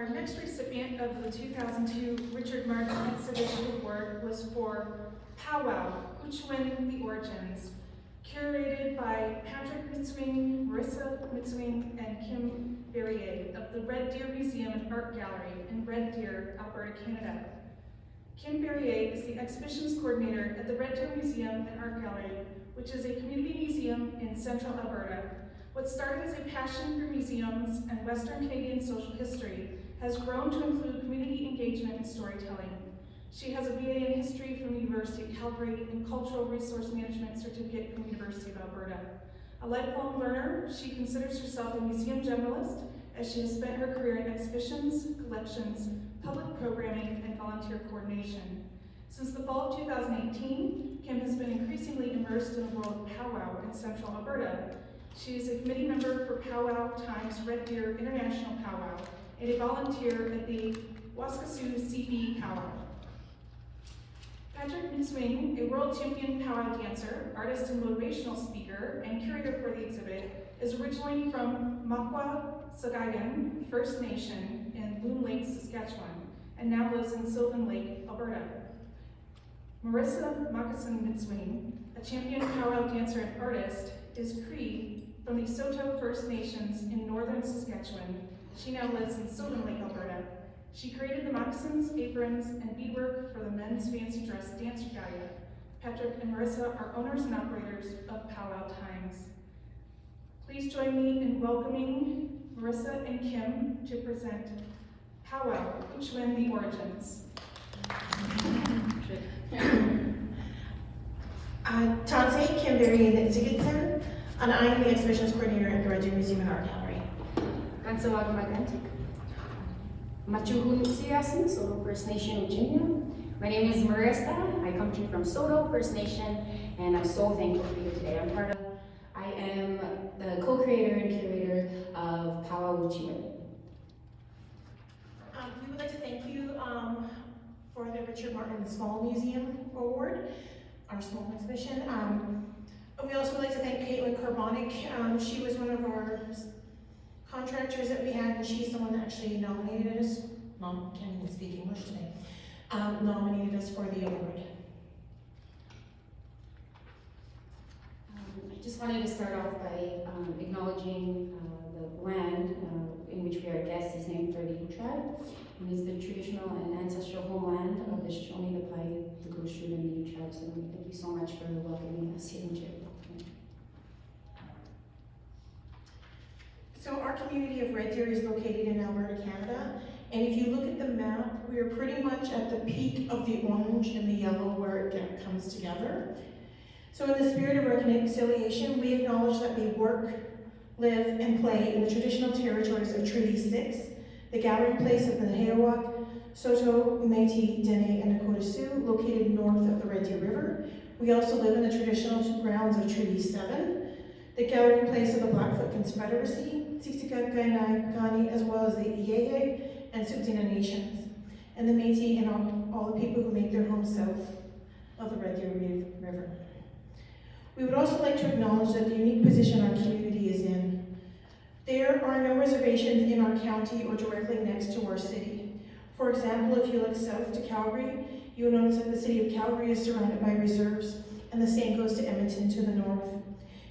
Our next recipient of the 2002 Richard Martin Exhibition Award was for Powwow, Ohcኢና the Origins, curated by Patrick Mitsuing, Marrisa Mitsuing, and Kim Verrier of the Red Deer Museum and Art Gallery in Red Deer, Alberta, Canada. Kim Verrier is the exhibitions coordinator at the Red Deer Museum and Art Gallery, which is a community museum in central Alberta. What started as a passion for museums and Western Canadian social history has grown to include community engagement and storytelling. She has a BA in History from the University of Calgary and Cultural Resource Management Certificate from the University of Alberta. A lifelong learner, she considers herself a museum generalist as she has spent her career in exhibitions, collections, public programming, and volunteer coordination. Since the fall of 2018, Kim has been increasingly immersed in the world of powwow in central Alberta. She is a committee member for Powwow Times Red Deer International Powwow and a volunteer at the Ohcኢና CB Powwow. Patrick Mitsuing, a world champion powwow dancer, artist and motivational speaker, and curator for the exhibit, is originally from Ohcኢና First Nation in Loon Lake, Saskatchewan, and now lives in Sylvan Lake, Alberta. Marrisa Mitsuing, a champion powwow dancer and artist, is Cree from the Saulteaux First Nations in northern Saskatchewan. She now lives in Sylvan Lake, Alberta. She created the moccasins, aprons, and beadwork for the men's fancy dress dance regalia. Patrick and Marrisa are owners and operators of Powwow Times. Please join me in welcoming Marrisa and Kim to present Powwow, Ohcኢና the Origins. Tante Kim Verrier and I'm the exhibitions coordinator at the Red Deer Museum and Art Gallery. Kansawaga Magantik. Machuhun Siyasin, Soto First Nation Virginia. My name is Marrisa. I come to you from Soto First Nation, and I'm so thankful to be here today. I am the co-creator and curator of Powwow Ohcኢና. We would like to thank you for the Richard Martin Small Museum Award, our small exhibition. We also would like to thank Caitlin Carbonic. She was one of our contractors that we had, and she's the one that actually nominated us. Can't even speak English today. Nominated us for the award. I just wanted to start off by acknowledging the land in which we are guests is named for the Ute tribe, and is the traditional and ancestral homeland of the Shoshone, the Pai, the Goshu, and the Ute tribes. So thank you so much for welcoming us here in Cherokee. So our community of Red Deer is located in Alberta, Canada, and if you look at the map, we are pretty much at the peak of the orange and the yellow where it comes together. So in the spirit of reconciliation, we acknowledge that we work, live, and play in the traditional territories of Treaty 6, the gathering place of the Nehiyawak, Saulteaux, Métis, Dene, and Nakota Sioux, located north of the Red Deer River. We also live in the traditional grounds of Treaty 7, the gathering place of the Blackfoot Confederacy, Siksika, Kainai, Kani, as well as the Iyeye and Tsuut'ina nations, and the Métis and all the people who make their homes south of the Red Deer River. We would also like to acknowledge that the unique position our community is in. There are no reservations in our county or directly next to our city. For example, if you look south to Calgary, you will notice that the city of Calgary is surrounded by reserves, and the same goes to Edmonton to the north.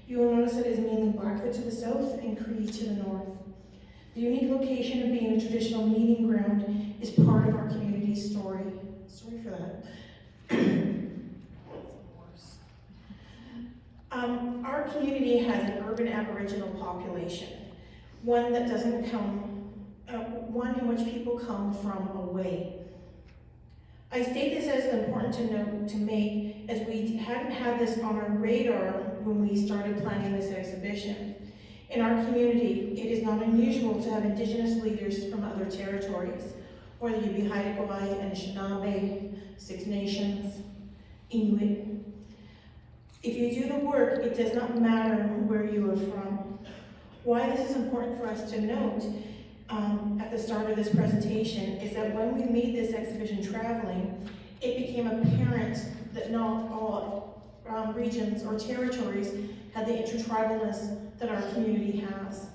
You will notice that it is mainly Blackfoot to the south and Cree to the north. The unique location of being a traditional meeting ground is part of our community's story. Sorry for that. Our community has an urban Aboriginal population, one that doesn't come, one in which people come from away. I state this as important to note to make, as we hadn't had this on our radar when we started planning this exhibition. In our community, it is not unusual to have Indigenous leaders from other territories, whether you be Haida Gwaii, Anishinaabe, Six Nations, Inuit. If you do the work, it does not matter where you are from. Why this is important for us to note at the start of this presentation is that when we made this exhibition traveling, it became apparent that not all regions or territories had the intertribalness that our community has.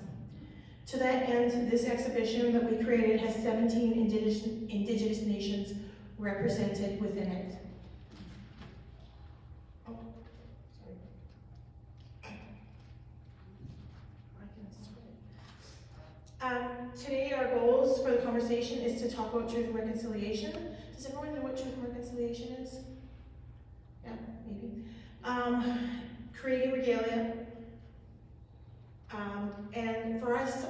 To that end, this exhibition that we created has 17 indigenous nations represented within it. Oh, sorry. I can start. Today our goals for the conversation is to talk about truth and reconciliation. Does everyone know what truth and reconciliation is? Yeah, maybe. Creating Regalia. And for us,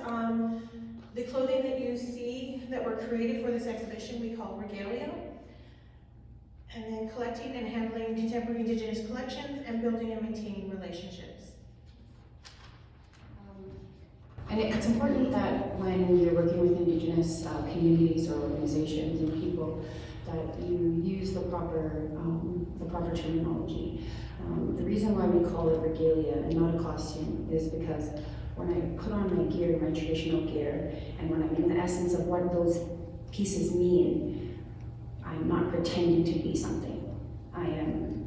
the clothing that you see that were created for this exhibition we call Regalia. And then collecting and handling contemporary Indigenous collections and building and maintaining relationships. And it's important that when you're working with Indigenous communities or organizations and people, that you use the proper terminology. The reason why we call it regalia and not a costume is because when I put on my gear, my traditional gear, and when I'm in the essence of what those pieces mean, I'm not pretending to be something. I'm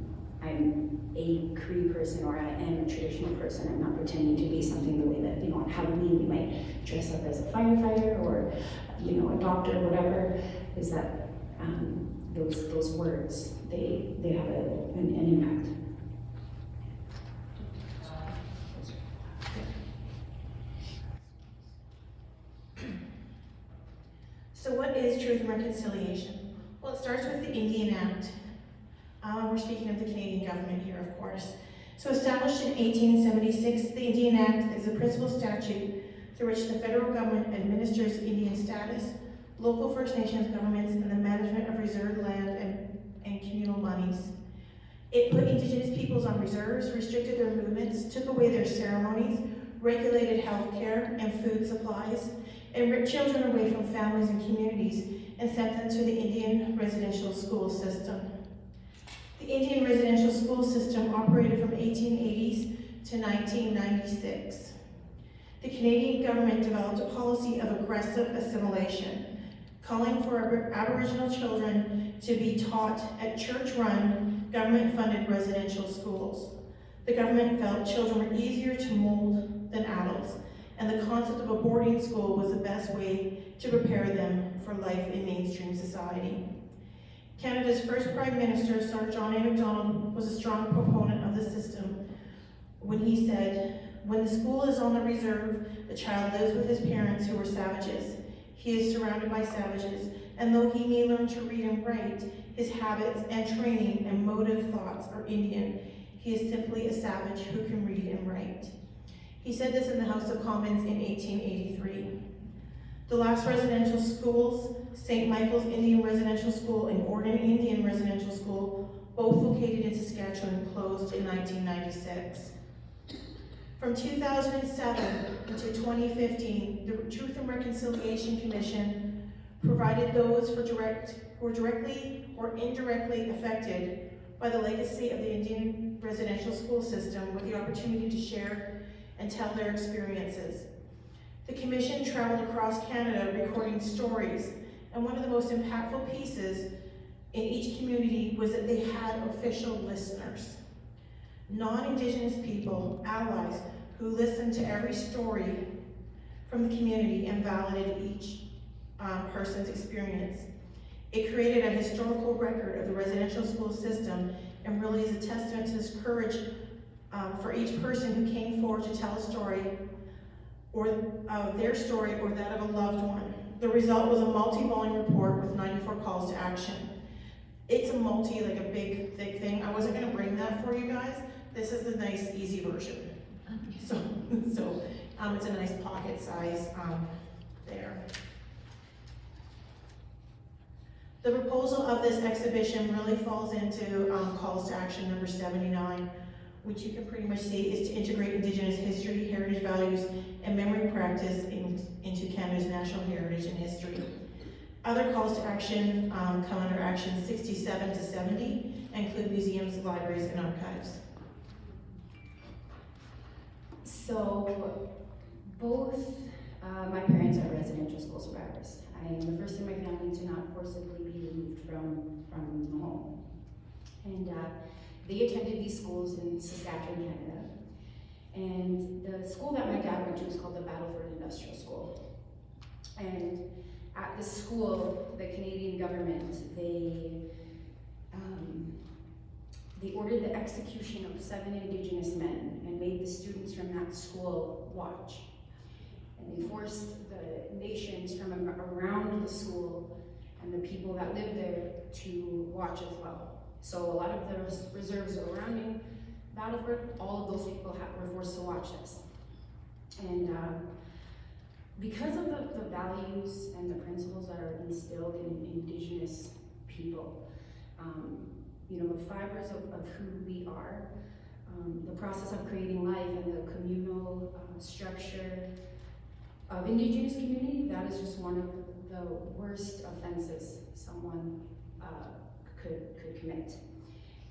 a Cree person, or I am a traditional person. I'm not pretending to be something the way that, on Halloween we might dress up as a firefighter or, a doctor, whatever, is that those words, they have an impact. So what is truth and reconciliation? Well, it starts with the Indian Act. We're speaking of the Canadian government here, of course. So established in 1876, the Indian Act is the principal statute through which the federal government administers Indian status, local First Nations governments, and the management of reserved land and communal monies. It put Indigenous peoples on reserves, restricted their movements, took away their ceremonies, regulated health care and food supplies, and ripped children away from families and communities and sent them to the Indian residential school system. The Indian residential school system operated from 1880s to 1996. The Canadian government developed a policy of aggressive assimilation, calling for Aboriginal children to be taught at church-run, government-funded residential schools. The government felt children were easier to mold than adults, and the concept of a boarding school was the best way to prepare them for life in mainstream society. Canada's first Prime Minister, Sir John A. Macdonald, was a strong proponent of the system when he said, "When the school is on the reserve, the child lives with his parents who were savages. He is surrounded by savages, and though he may learn to read and write, his habits and training and motive thoughts are Indian. He is simply a savage who can read and write." He said this in the House of Commons in 1883. The last residential schools, St. Michael's Indian Residential School and Gordon Indian Residential School, both located in Saskatchewan, closed in 1996. From 2007 to 2015, the Truth and Reconciliation Commission provided those who were directly or indirectly affected by the legacy of the Indian residential school system with the opportunity to share and tell their experiences. The Commission traveled across Canada recording stories, and one of the most impactful pieces in each community was that they had official listeners. Non-Indigenous people, allies, who listened to every story from the community and validated each person's experience. It created a historical record of the residential school system and really is a testament to this courage for each person who came forward to tell a story, or their story or that of a loved one. The result was a multi-volume report with 94 calls to action. It's a big, thick thing. I wasn't gonna bring that for you guys. This is the nice, easy version. So it's a nice pocket size there. The proposal of this exhibition really falls into calls to action number 79, which you can pretty much see is to integrate Indigenous history, heritage values, and memory practice into Canada's national heritage and history. Other calls to action come under action 67 to 70 and include museums, libraries, and archives. So, both my parents are residential school survivors. I am the first in my family to not forcibly be removed from the home. And they attended these schools in Saskatchewan, Canada. And the school that my dad went to is called the Battleford Industrial School. And at this school, the Canadian government, they ordered the execution of 7 Indigenous men and made the students from that school watch. And they forced the nations from around the school and the people that lived there to watch as well. So a lot of the reserves surrounding Battleford, all of those people were forced to watch this. And because of the values and the principles that are instilled in Indigenous people, you know, the fibers of who we are, the process of creating life and the communal structure of Indigenous community, that is just one of the worst offenses someone could commit.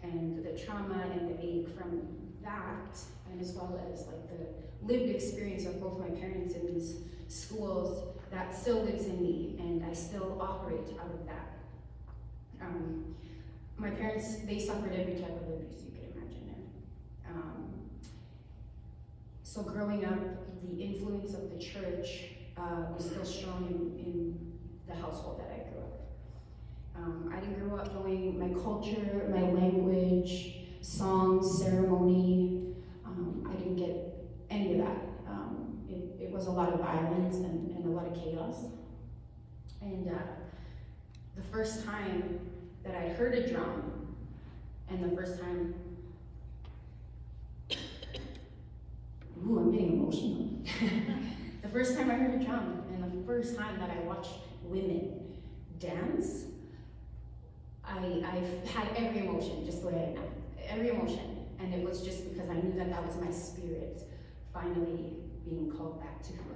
And the trauma and the ache from that, and as well as like the lived experience of both my parents in these schools, that still lives in me, and I still operate out of that. My parents, they suffered every type of abuse you could imagine there. So growing up, the influence of the church was still strong in the household that I grew up. I didn't grow up knowing my culture, my language, songs, ceremony. I didn't get any of that. It was a lot of violence and a lot of chaos. And the first time that I heard a drum, and the first time, ooh, I'm getting emotional. The first time I heard a drum, and the first time that I watched women dance, I've had every emotion, just the way I am, every emotion. And it was just because I knew that that was my spirit finally being called back to who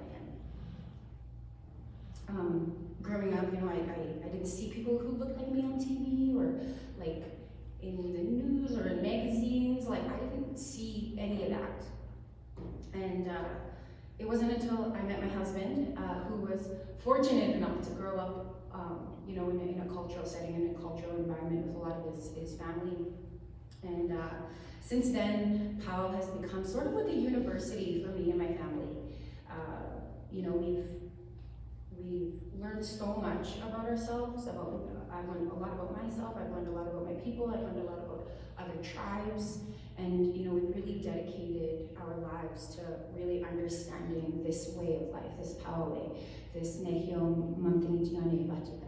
I am. Growing up, you know, I didn't see people who looked like me on TV or like in the news or in magazines. Like, I didn't see any of that. And it wasn't until I met my husband, who was fortunate enough to grow up you know, in a cultural setting, in a cultural environment with a lot of his family. And since then, Powwow has become sort of like a university for me and my family. You know, we've learned so much about ourselves. I've learned a lot about myself. I've learned a lot about my people. I've learned a lot about other tribes. And you know, we've really dedicated our lives to really understanding this way of life, this Powwow way, this Nehiom Mantinitiane Batida.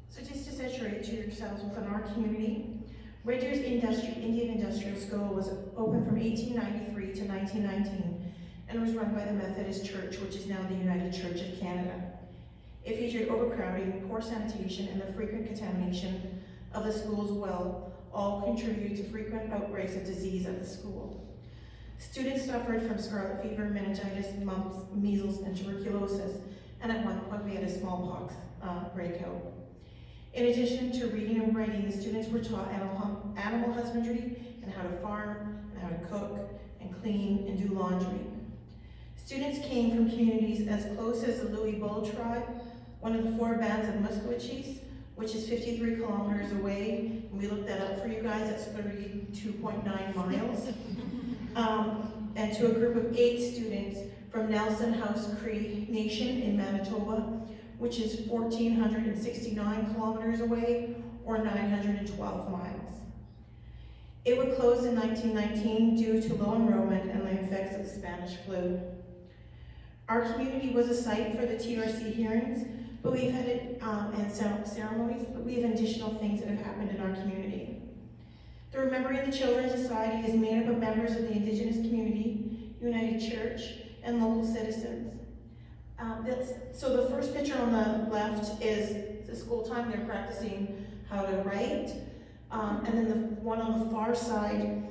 So just to saturate to yourselves within our community, Red Deer's Indian Industrial School was opened from 1893 to 1919 and was run by the Methodist Church, which is now the United Church of Canada. It featured overcrowding, poor sanitation, and the frequent contamination of the school's well, all contributed to frequent outbreaks of disease at the school. Students suffered from scarlet fever, meningitis, mumps, measles, and tuberculosis, and at one point we had a smallpox breakout. In addition to reading and writing, the students were taught animal husbandry and how to farm, and how to cook, and clean, and do laundry. Students came from communities as close as the Louis Bull tribe, one of the 4 bands of Musqueam, which is 53 kilometers away. And we looked that up for you guys, that's 32.9 miles. And to a group of 8 students from Nelson House Cree Nation in Manitoba, which is 1,469 kilometers away, or 912 miles. It would close in 1919 due to low enrollment and the effects of the Spanish flu. Our community was a site for the TRC hearings, but we've had it, and ceremonies, but we have additional things that have happened in our community. The Remembering the Children Society is made up of members of the Indigenous community, United Church, and local citizens. So the first picture on the left is the school time. They're practicing how to write. And then the one on the far side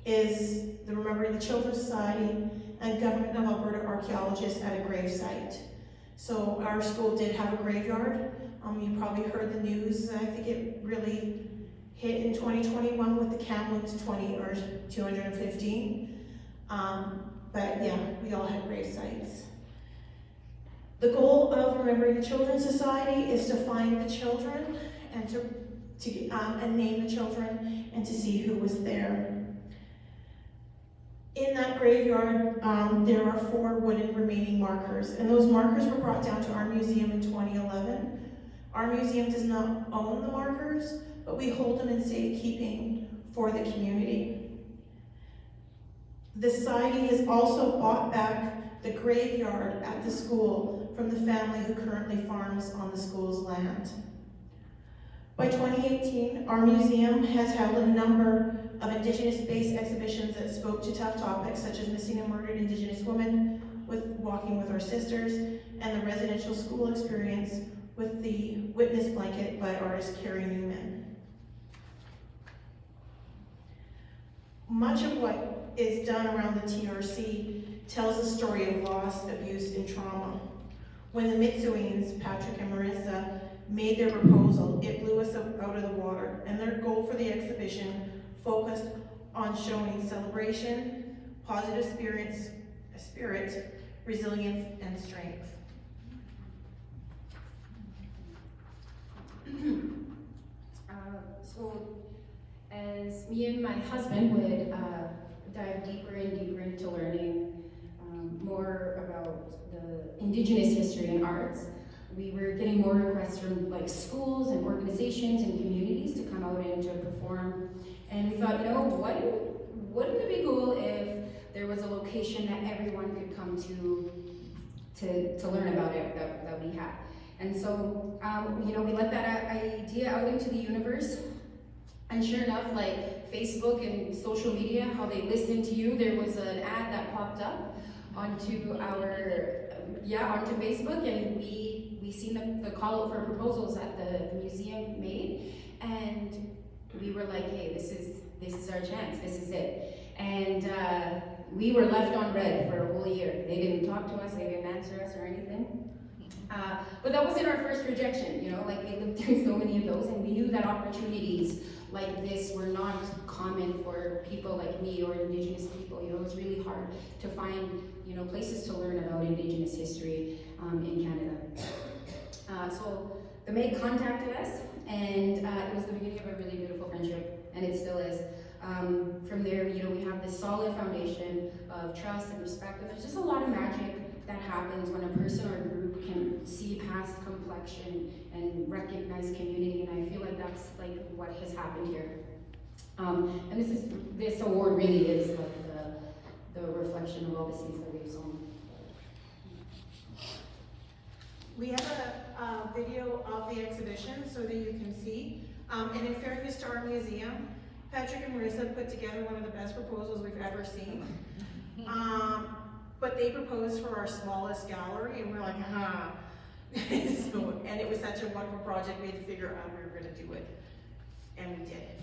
is the Remembering the Children Society and Government of Alberta archaeologists at a grave site. So our school did have a graveyard. You probably heard the news. I think it really hit in 2021 with the Kamloops 20 or 215. But yeah, we all had grave sites. The goal of Remembering the Children's Society is to find the children and to and name the children and to see who was there. In that graveyard, there are 4 wooden remaining markers, and those markers were brought down to our museum in 2011. Our museum does not own the markers, but we hold them in safekeeping for the community. The society has also bought back the graveyard at the school from the family who currently farms on the school's land. By 2018, our museum has held a number of Indigenous-based exhibitions that spoke to tough topics such as missing and murdered Indigenous women, with Walking with Our Sisters, and the residential school experience with the Witness Blanket by artist Carrie Newman. Much of what is done around the TRC tells a story of loss, abuse, and trauma. When the Mitsuings, Patrick and Marrisa, made their proposal, it blew us out of the water, and their goal for the exhibition focused on showing celebration, positive spirit, resilience, and strength. So, as me and my husband would dive deeper and deeper into learning more about the Indigenous history and arts, we were getting more requests from like schools and organizations and communities to come out and to perform. And we thought, wouldn't it be cool if there was a location that everyone could come to learn about it that we had. And so, we let that idea out into the universe. And sure enough, like Facebook and social media, how they listen to you, there was an ad that popped up onto onto Facebook, and we seen the call out for proposals that the museum made, and we were like, hey, this is our chance, this is it. And we were left on red for a whole year. They didn't talk to us, they didn't answer us or anything. But that wasn't our first rejection, we lived through so many of those, and we knew that opportunities like this were not common for people like me or Indigenous people. It was really hard to find, places to learn about Indigenous history in Canada. So the MAID contacted us, and it was the beginning of a really beautiful friendship, and it still is. From there, we have this solid foundation of trust and respect, and there's just a lot of magic that happens when a person or a group can see past complexion and recognize community, and I feel like that's like what has happened here. And this award really is like the reflection of all the seeds that we've sown. We have a video of the exhibition so that you can see. And in fairness to our museum, Patrick and Marrisa put together one of the best proposals we've ever seen. But they proposed for our smallest gallery, and we're like, and it was such a wonderful project, we had to figure out how we were going to do it. And we did it.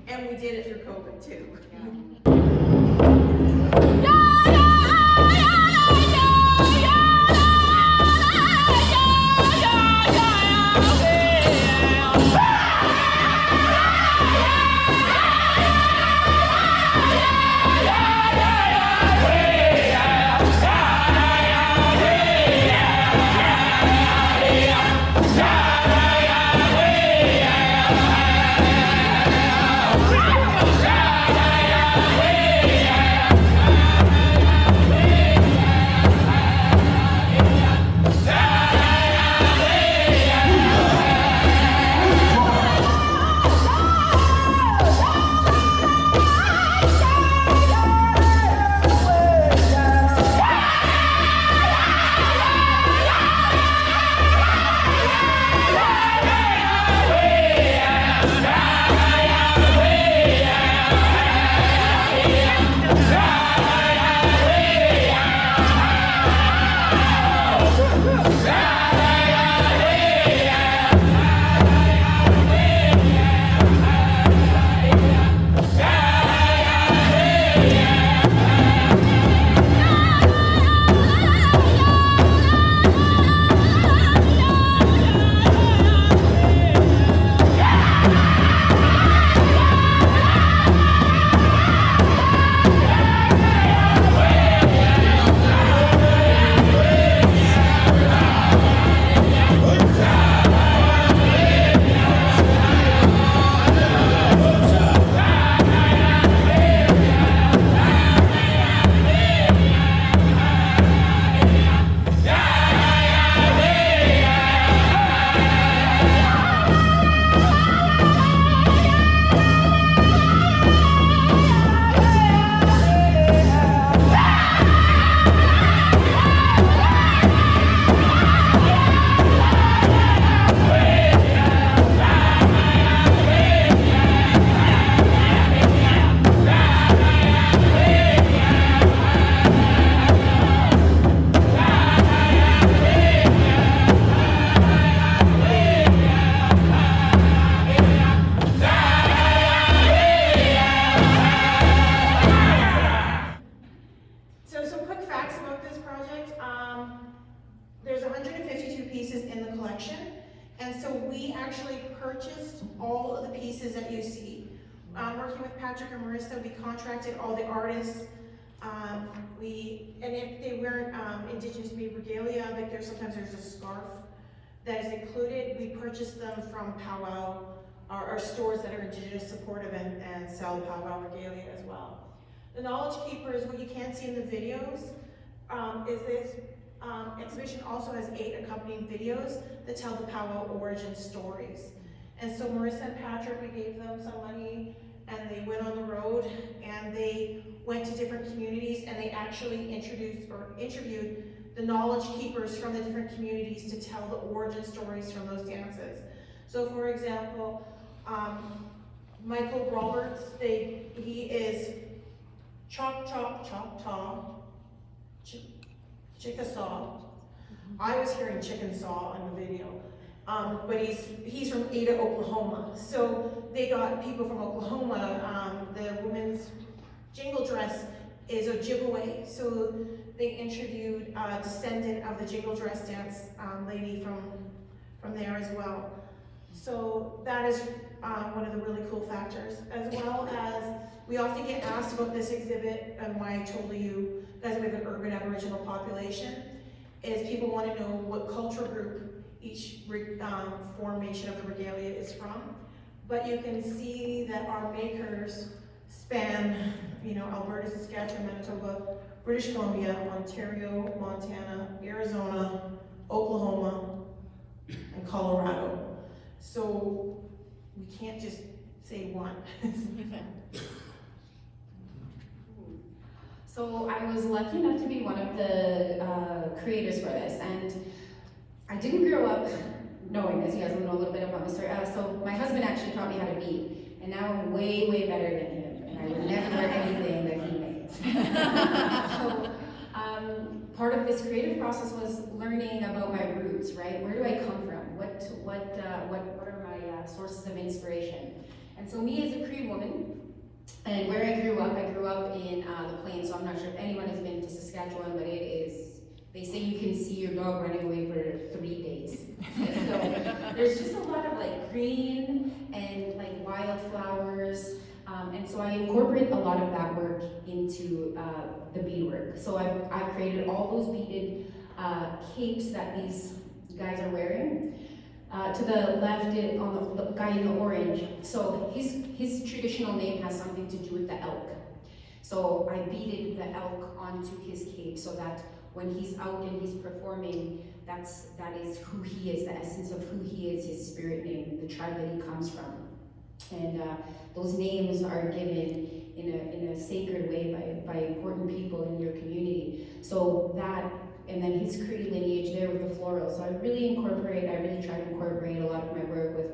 And we did it through COVID too. the pieces that you see. Working with Patrick and Marrisa, we contracted all the artists. And if they weren't Indigenous made regalia, like sometimes there's a scarf that is included, we purchased them from Powwow, our stores that are Indigenous supportive and sell Powwow regalia as well. The knowledge keepers, what you can't see in the videos, is this exhibition also has 8 accompanying videos that tell the Powwow origin stories. And so Marrisa and Patrick, we gave them some money and they went on the road and they went to different communities and they actually introduced or interviewed the knowledge keepers from the different communities to tell the origin stories from those dances. So for example, Michael Roberts, he is Choctaw, Chickasaw. I was hearing chicken saw in the video. But he's from Ada, Oklahoma. So they got people from Oklahoma. The women's jingle dress is Ojibwe. So they interviewed a descendant of the jingle dress dance lady from there as well. So that is one of the really cool factors, as well as we often get asked about this exhibit and why I told you guys we have an urban Aboriginal population, is people want to know what cultural group each formation of the regalia is from. But you can see that our makers span, Alberta, Saskatchewan, Manitoba, British Columbia, Ontario, Montana, Arizona, Oklahoma, and Colorado. So we can't just say one. So I was lucky enough to be one of the creators for this, and I didn't grow up knowing this. You guys will know a little bit about my story. So my husband actually taught me how to bead, and now I'm way, way better than him, and I would never learn anything that he makes. So part of this creative process was learning about my roots, right? Where do I come from? What are my sources of inspiration? And so me as a Cree woman, and where I grew up in the plains, so I'm not sure if anyone has been to Saskatchewan, but it is, they say you can see your dog running away for 3 days. So there's just a lot of green and wildflowers, and so I incorporate a lot of that work into the beadwork. So I've created all those beaded capes that these guys are wearing. To the left, on the guy in the orange, so his traditional name has something to do with the elk. So I beaded the elk onto his cape so that when he's out and he's performing, that is who he is, the essence of who he is, his spirit name, the tribe that he comes from. And those names are given in a sacred way by important people in your community. So that, and then his Cree lineage there with the floral. So I really try to incorporate a lot of my work with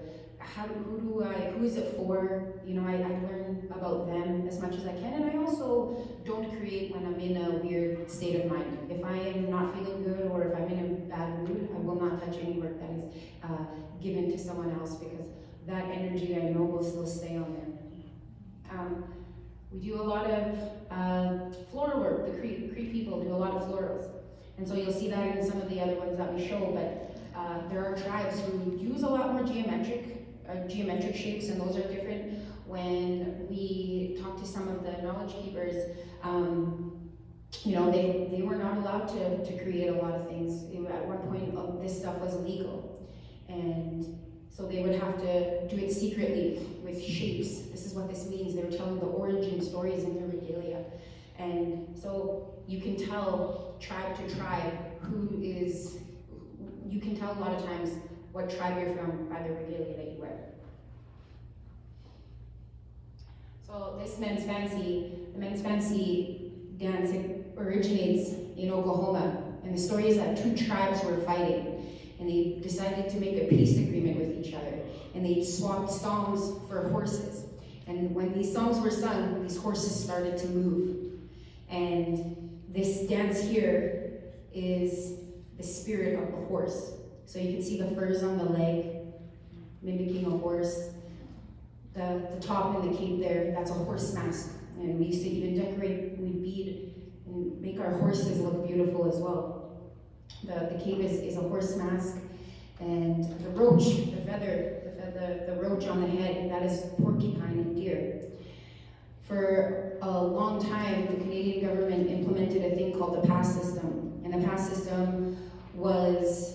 who is it for? I learn about them as much as I can, and I also don't create when I'm in a weird state of mind. If I am not feeling good or if I'm in a bad mood, I will not touch any work that is given to someone else, because that energy I know will still stay on there. We do a lot of floral work. The Cree people do a lot of florals. And so you'll see that in some of the other ones that we show, but there are tribes who use a lot more geometric shapes, and those are different. When we talk to some of the knowledge keepers, they were not allowed to create a lot of things. At one point, this stuff was illegal. And so they would have to do it secretly with shapes. This is what this means. They were telling the origin stories in their regalia. And so you can tell tribe to tribe you can tell a lot of times what tribe you're from by the regalia that you wear. So this men's fancy dance originates in Oklahoma. And the story is that 2 tribes were fighting, and they decided to make a peace agreement with each other. And they swapped songs for horses. And when these songs were sung, these horses started to move. And this dance here is the spirit of the horse. So you can see the furs on the leg, mimicking a horse. The top and the cape there, that's a horse mask. And we used to even decorate, we bead and make our horses look beautiful as well. The cape is a horse mask. And the roach, the feather the roach on the head, that is porcupine and deer. For a long time, the Canadian government implemented a thing called the pass system. And the pass system was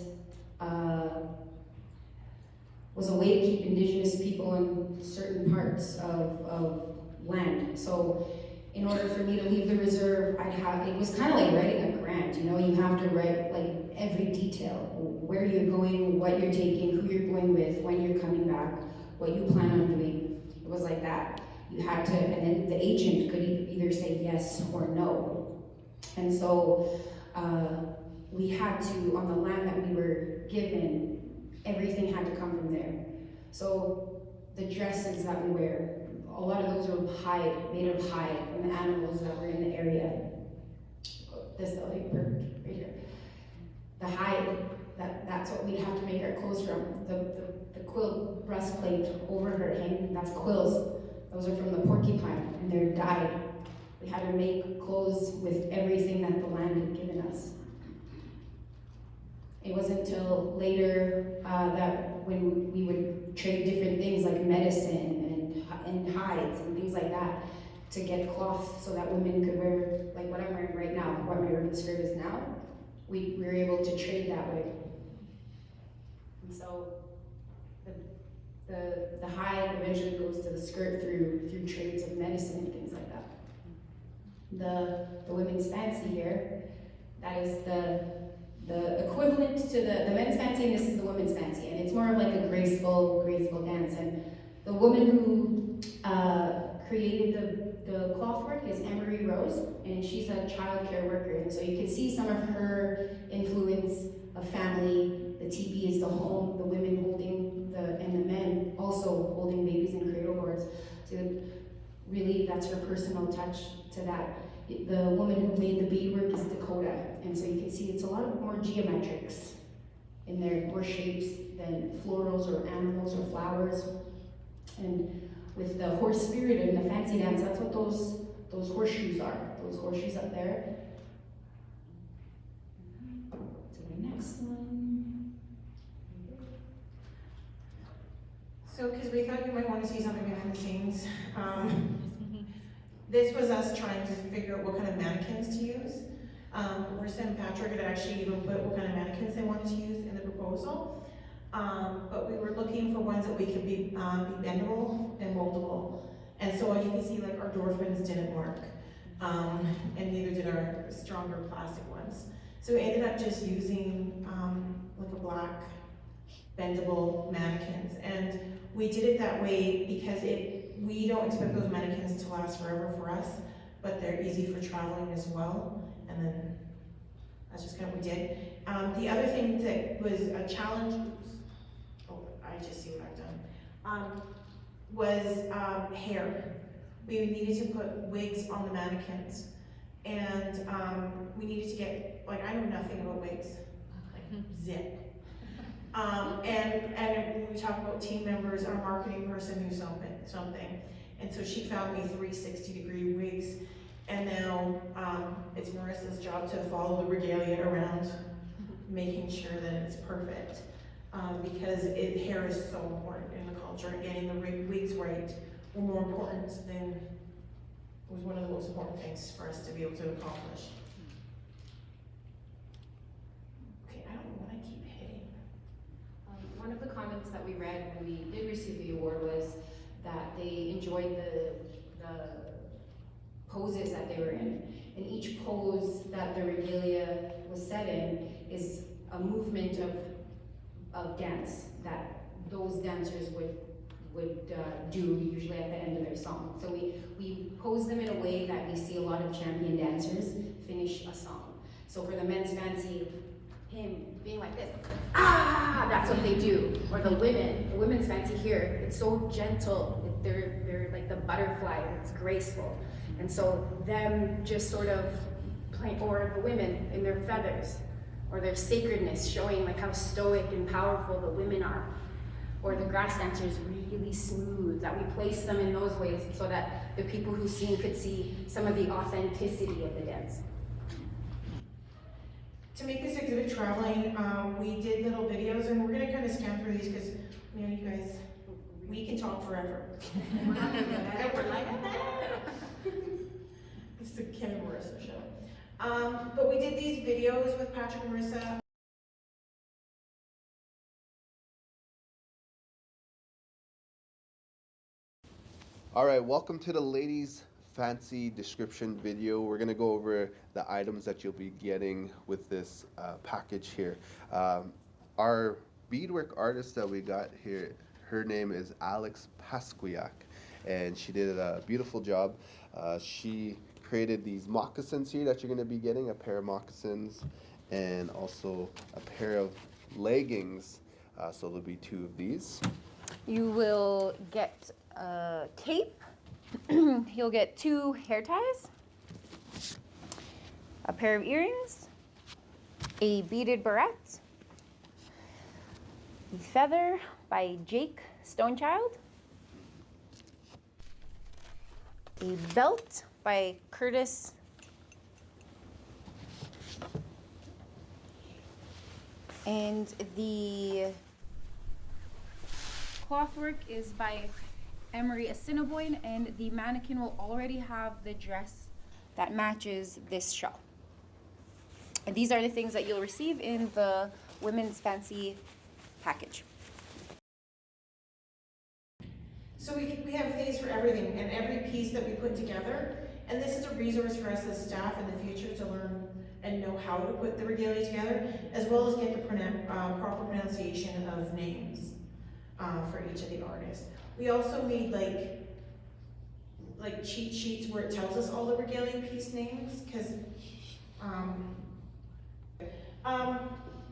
a way to keep Indigenous people in certain parts of land. So in order for me to leave the reserve, it was kind of like writing a grant, you know, you have to write like every detail, where you're going, what you're taking, who you're going with, when you're coming back, what you plan on doing. It was like that. You had to, and then the agent could either say yes or no. And so we had to, on the land that we were given, everything had to come from there. So the dresses that we wear, a lot of those are hide, made of hide from the animals that were in the area. This like perfect right here. The hide, that's what we'd have to make our clothes from. The quill breastplate over her hang, that's quills. Those are from the porcupine, and they're dyed. We had to make clothes with everything that the land had given us. It wasn't until later that when we would trade different things like medicine and hides and things like that to get cloth so that women could wear, like what I'm wearing right now, what my ribbon skirt is now, we were able to trade that way. And so the hide eventually goes to the skirt through trades of medicine and things like that. The women's fancy here, that is the equivalent to the men's fancy, and this is the women's fancy, and it's more of like a graceful dance. And the woman who created the cloth work is Emery Rose, and she's a child care worker. And so you can see some of her influence of family. The teepee is the home, the women holding and the men also holding babies in cradle boards. So really, that's her personal touch to that. The woman who made the beadwork is Dakota, and so you can see it's a lot more geometrics in there, more shapes than florals or animals or flowers. And with the horse spirit and the fancy dance, that's what those horseshoes are. Those horseshoes up there. To the next one. So, because we thought you might want to see something behind the scenes, this was us trying to figure out what kind of mannequins to use. Marrisa and Patrick had actually even put what kind of mannequins they wanted to use in the proposal. But we were looking for ones that we could be bendable and moldable. And so as you can see, like our door fins didn't work. And neither did our stronger plastic ones. So we ended up just using like a black bendable mannequins. And we did it that way because we don't expect those mannequins to last forever for us, but they're easy for traveling as well. And then that's just kind of what we did. The other thing that was a challenge, I just see what I've done, was hair. We needed to put wigs on the mannequins. And we needed to get, like, I know nothing about wigs, like zip. And when we talk about team members, our marketing person knew something. And so she found me 360-degree wigs. And now it's Marrisa's job to follow the Regalia around, making sure that it's perfect. Because hair is so important in the culture, and getting the wigs right were more important than, was one of the most important things for us to be able to accomplish. Okay, I don't know what I keep hitting. One of the comments that we read when we did receive the award was that they enjoyed the poses that they were in. And each pose that the Regalia was set in is a movement of dance that those dancers would do usually at the end of their song. So we pose them in a way that we see a lot of champion dancers finish a song. So for the men's fancy, him being like this, that's what they do. Or the women's fancy here, it's so gentle. They're like the butterfly, it's graceful. And so them just sort of playing, or the women in their feathers, or their sacredness, showing like how stoic and powerful the women are. Or the grass dancers really smooth, that we place them in those ways so that the people who sing could see some of the authenticity of the dance. To make this exhibit traveling, we did little videos, and we're gonna kind of scan through these because you guys We can talk forever. And we're like, it's the Kim and Marrisa show. But we did these videos with Patrick and Marrisa. All right, welcome to the ladies' fancy description video. We're gonna go over the items that you'll be getting with this package here. Our beadwork artist that we got here, her name is Alex Pasquiak, and she did a beautiful job. She created these moccasins here that you're gonna be getting, a pair of moccasins, and also a pair of leggings. So there'll be 2 of these. You will get tape. You'll get 2 hair ties, a pair of earrings, a beaded barrette, a feather by Jake Stonechild, a belt by Curtis, and the clothwork is by Emery Assiniboine, and the mannequin will already have the dress that matches this shawl. And these are the things that you'll receive in the women's fancy package. So we have these for everything and every piece that we put together. And this is a resource for us as staff in the future to learn and know how to put the regalia together, as well as get the proper pronunciation of names for each of the artists. We also made like cheat sheets where it tells us all the regalia piece names, because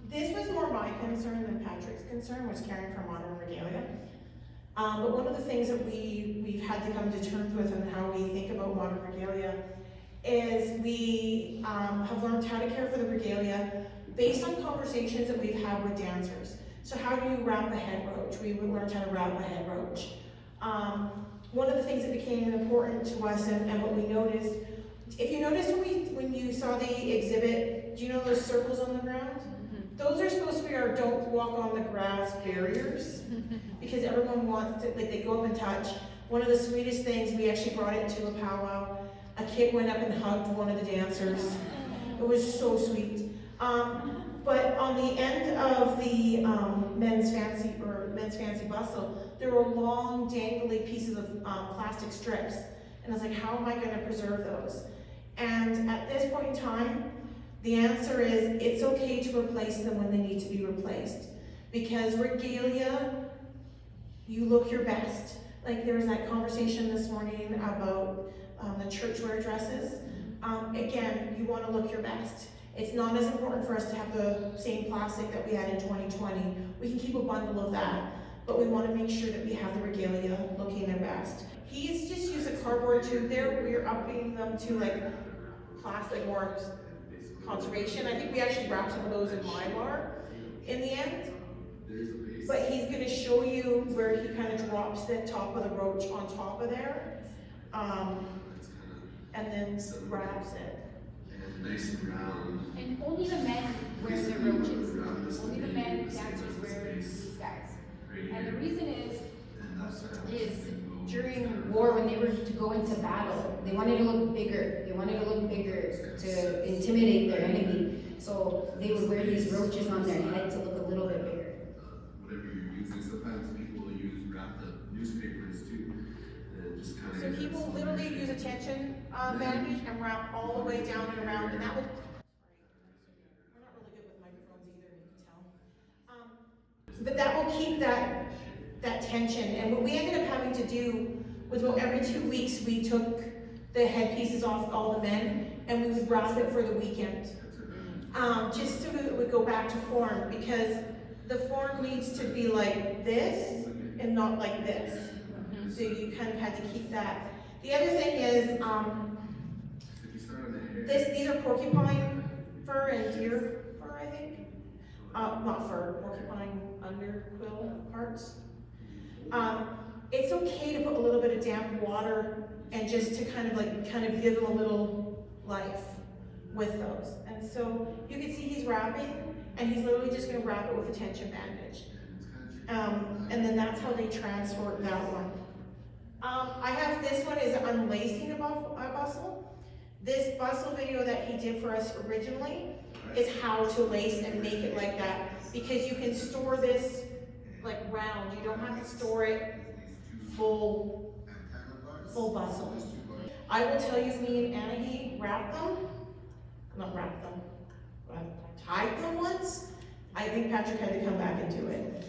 this was more my concern than Patrick's concern, was caring for modern regalia. But one of the things that we've had to come to terms with and how we think about modern regalia is we have learned how to care for the regalia based on conversations that we've had with dancers. So how do you wrap a head roach? We learned how to wrap a head roach. One of the things that became important to us and what we noticed, if you noticed when you saw the exhibit, do you know those circles on the ground? Mm-hmm. Those are supposed to be our don't walk on the grass barriers, because everyone wants to, like, they go up and touch. One of the sweetest things, we actually brought it to a powwow. A kid went up and hugged one of the dancers. It was so sweet. But on the end of the men's fancy bustle, there were long, dangly pieces of plastic strips. And I was like, how am I going to preserve those? And at this point in time, the answer is it's okay to replace them when they need to be replaced. Because regalia, you look your best. Like there was that conversation this morning about the church wear dresses. Again, you want to look your best. It's not as important for us to have the same plastic that we had in 2020. We can keep a bundle of that, but we want to make sure that we have the regalia looking their best. He's just used a cardboard tube there. We're upping them to like plastic or conservation. I think we actually wrapped some of those in Mylar in the end. But he's going to show you where he kind of drops the top of the roach on top of there, and then wraps it. Nice and round. And only the men wear the roaches. Only the men dancers wear these guys. And the reason is during war, when they were to go into battle, they wanted to look bigger. They wanted to look bigger to intimidate their enemy. So they would wear these roaches on their head to look a little bit bigger. Whatever you're using, sometimes people will wrap the newspapers too. And just kind of. So he will literally use a tension bandage and wrap all the way down and around, and that will. We're not really good with microphones either, you can tell. But that will keep that tension. And what we ended up having to do was, well, every 2 weeks we took the headpieces off all the men and we would wrap it for the weekend, just so it would go back to form, because the form needs to be like this and not like this. So you kind of had to keep that. The other thing is, these are porcupine fur and deer fur, I think. Not fur, porcupine underquill parts. It's okay to put a little bit of damp water and just to kind of give them a little life with those. And so you can see he's wrapping, and he's literally just going to wrap it with a tension bandage. And then that's how they transport that one. I have this one is unlacing a bustle. This bustle video that he did for us originally is how to lace and make it like that, because you can store this like round. You don't have to store it full bustle. I will tell you, me and Anahee tied them once. I think Patrick had to come back and do it.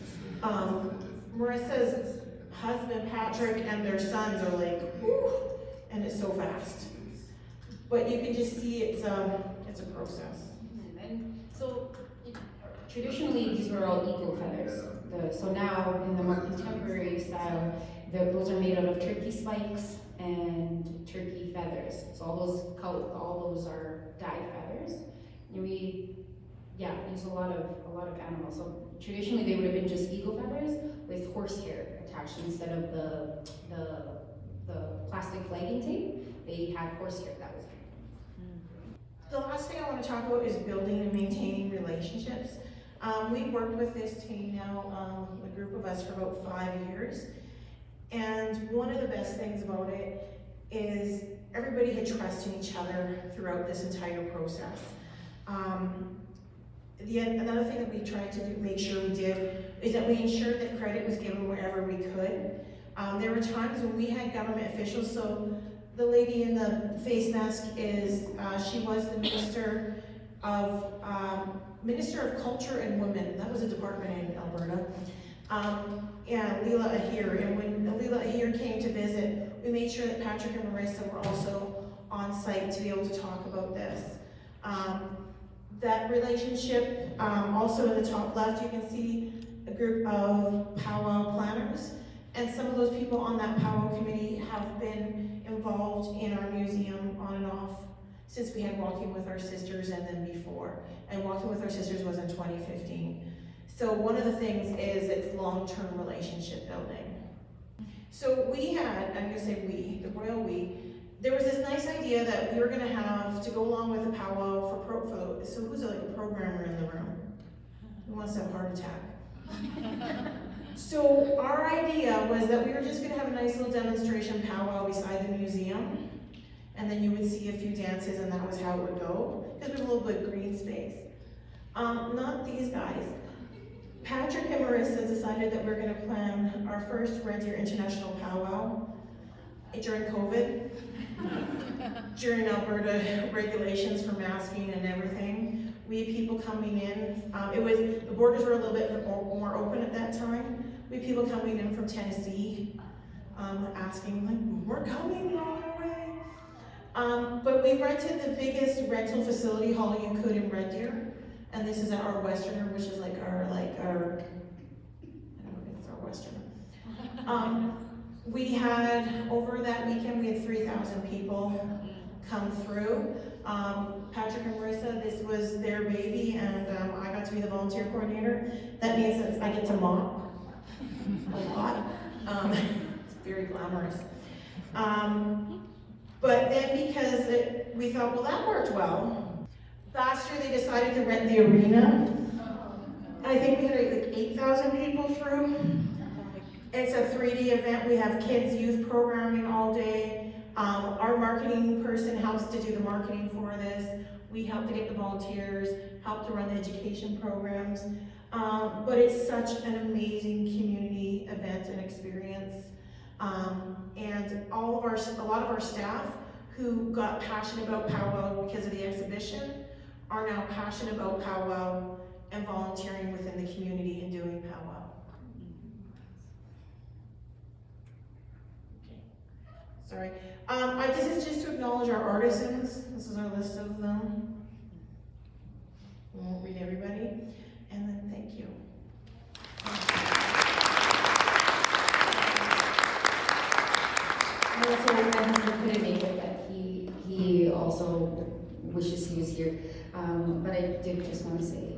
Marissa's husband, Patrick, and their sons are like, whew, and it's so fast. But you can just see it's a process. And so traditionally these were all eagle feathers. So now in the more contemporary style, those are made out of turkey spikes and turkey feathers. So all those are dyed feathers. And we use a lot of animals. So traditionally they would have been just eagle feathers with horsehair attached instead of the plastic flagging tape. They had horsehair that was. The last thing I want to talk about is building and maintaining relationships. We've worked with this team now, a group of us, for about 5 years. And one of the best things about it is everybody had trust in each other throughout this entire process. Another thing that we tried to make sure we did is that we ensured that credit was given wherever we could. There were times when we had government officials, so the lady in the face mask she was the Minister of Culture and Women. That was a department in Alberta. And Leela Ahir, and when Leela Ahir came to visit, we made sure that Patrick and Marrisa were also on site to be able to talk about this. That relationship, also in the top left, you can see a group of powwow planners, and some of those people on that powwow committee have been involved in our museum on and off since we had Walking with Our Sisters and then before. And Walking with Our Sisters was in 2015. So one of the things is it's long-term relationship building. So we had, I'm gonna say we, the royal we, there was this nice idea that we were gonna have to go along with the powwow so who's like a programmer in the room? Who wants to have a heart attack? So our idea was that we were just gonna have a nice little demonstration powwow beside the museum, and then you would see a few dances and that was how it would go, because we have a little bit of green space. Not these guys. Patrick and Marrisa decided that we're gonna plan our first Red Deer International powwow during COVID, during Alberta regulations for masking and everything. We had people coming in. The borders were a little bit more open at that time. We had people coming in from Tennessee, asking like, we're coming on our way. But we rented the biggest rental facility hall you could in Red Deer. And this is at our Westerner, which is like our, I don't know, it's our Westerner. We had, over that weekend, we had 3,000 people come through. Patrick and Marrisa, this was their baby, and I got to be the volunteer coordinator. That means that I get to mop a lot. It's very glamorous. But then because we thought, well, that worked well. Last year they decided to rent the arena. I think we had like 8,000 people through. It's a 3D event. We have kids' youth programming all day. Our marketing person helps to do the marketing for this. We help to get the volunteers, help to run the education programs. But it's such an amazing community event and experience. And a lot of our staff who got passionate about powwow because of the exhibition are now passionate about powwow and volunteering within the community and doing powwow. Okay. Sorry. This is just to acknowledge our artisans. This is our list of them. We won't read everybody. And then thank you. Also, my husband couldn't make it, but he also wishes he was here. But I did just want to say,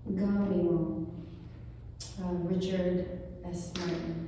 Gamimo, Richard S. Martin.